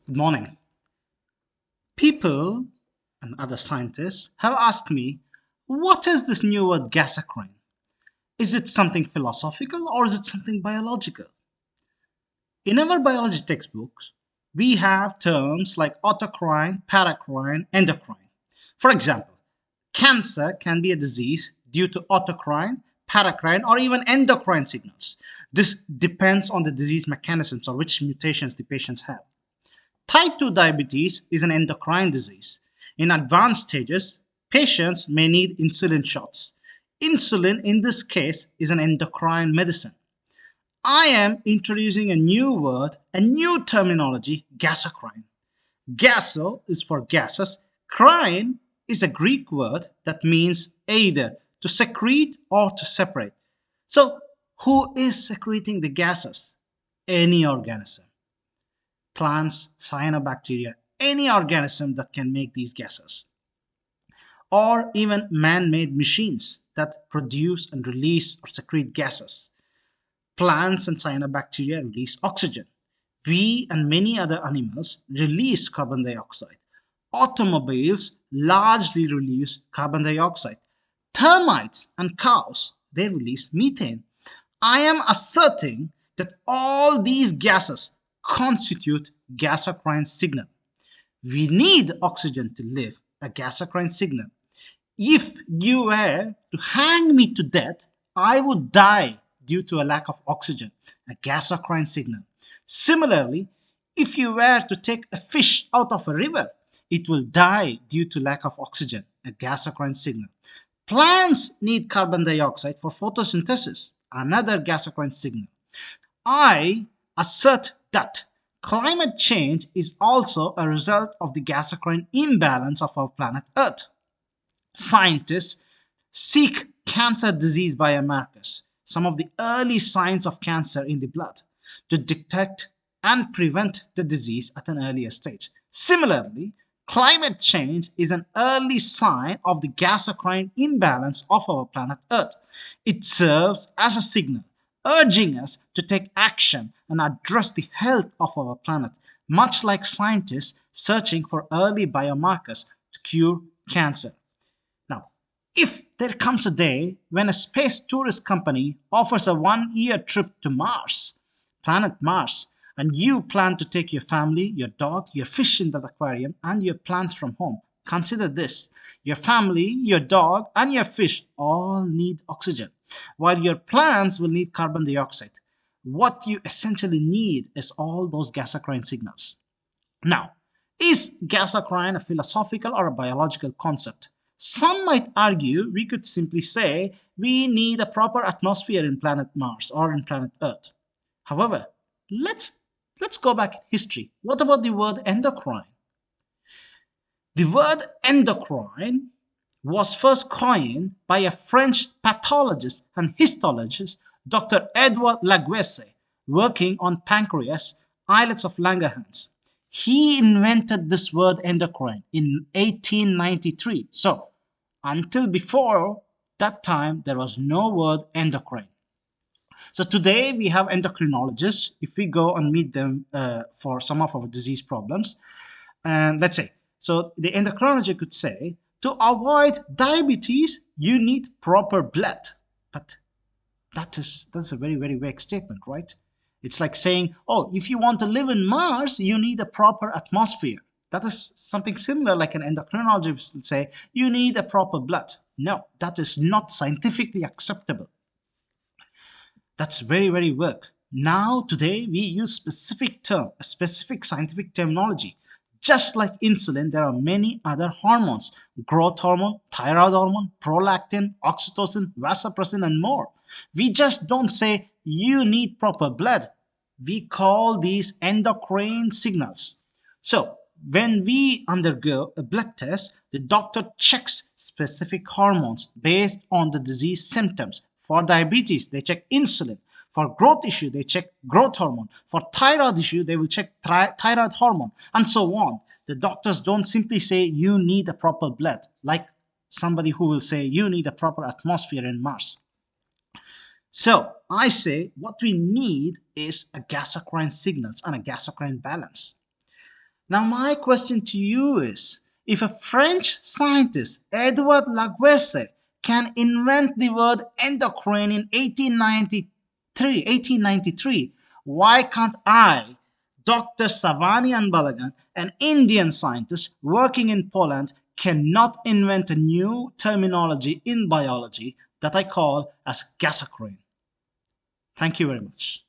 Good morning. People and other scientists have asked me, what is this new word gasocrine? Is it something philosophical or is it something biological? In our biology textbooks, we have terms like autocrine, paracrine, endocrine. For example, cancer can be a disease due to autocrine, paracrine, or even endocrine signals. This depends on the disease mechanisms or which mutations the patients have. Type 2 diabetes is an endocrine disease. In advanced stages, patients may need insulin shots. Insulin, in this case, is an endocrine medicine. I am introducing a new word, a new terminology, gasocrine. Gaso is for gases. Crine is a Greek word that means either to secrete or to separate. So, who is secreting the gases? Any organism. Plants, cyanobacteria, any organism that can make these gases. Or even man-made machines that produce and release or secrete gases. Plants and cyanobacteria release oxygen. We and many other animals release carbon dioxide. Automobiles largely release carbon dioxide. Termites and cows, they release methane. I am asserting that all these gases constitute gasocrine signal. We need oxygen to live, a gasocrine signal. If you were to hang me to death, I would die due to a lack of oxygen, a gasocrine signal. Similarly, if you were to take a fish out of a river, it will die due to lack of oxygen, a gasocrine signal. Plants need carbon dioxide for photosynthesis, another gasocrine signal. I assert that climate change is also a result of the gasocrine imbalance of our planet Earth. Scientists seek cancer disease biomarkers, some of the early signs of cancer in the blood, to detect and prevent the disease at an earlier stage. Similarly, climate change is an early sign of the gasocrine imbalance of our planet Earth. It serves as a signal urging us to take action and address the health of our planet, much like scientists searching for early biomarkers to cure cancer. Now, if there comes a day when a space tourist company offers a 1-year trip to Mars, planet Mars, and you plan to take your family, your dog, your fish in that aquarium, and your plants from home, consider this. Your family, your dog, and your fish all need oxygen, while your plants will need carbon dioxide. What you essentially need is all those gasocrine signals. Now, is gasocrine a philosophical or a biological concept? Some might argue we could simply say we need a proper atmosphere in planet Mars or in planet Earth. However, let's go back in history. What about the word endocrine? The word endocrine was first coined by a French pathologist and histologist, Dr. Edouard Laguesse, working on pancreas, islets of Langerhans. He invented this word endocrine in 1893. So, until before that time, there was no word endocrine. So today we have endocrinologists. If we go and meet them for some of our disease problems, and let's say, so the endocrinologist could say, to avoid diabetes, you need proper blood. But that's a very, very vague statement, right? It's like saying, oh, if you want to live in Mars, you need a proper atmosphere. That is something similar like an endocrinologist will say, you need a proper blood. No, that is not scientifically acceptable. That's very, very vague. Now, today, we use specific term, a specific scientific terminology. Just like insulin, there are many other hormones: growth hormone, thyroid hormone, prolactin, oxytocin, vasopressin, and more. We just don't say you need proper blood. We call these endocrine signals. So, when we undergo a blood test, the doctor checks specific hormones based on the disease symptoms. For diabetes, they check insulin. For growth issue, they check growth hormone. For thyroid issue, they will check thyroid hormone, and so on. The doctors don't simply say you need a proper blood, like somebody who will say you need a proper atmosphere in Mars. So I say what we need is a gasocrine signals and a gasocrine balance. Now, my question to you is, if a French scientist, Edouard Laguerre, can invent the word endocrine in 1893, why can't I, Dr. Savani Anbalagan, an Indian scientist working in Poland, cannot invent a new terminology in biology that I call as gasocrine? Thank you very much.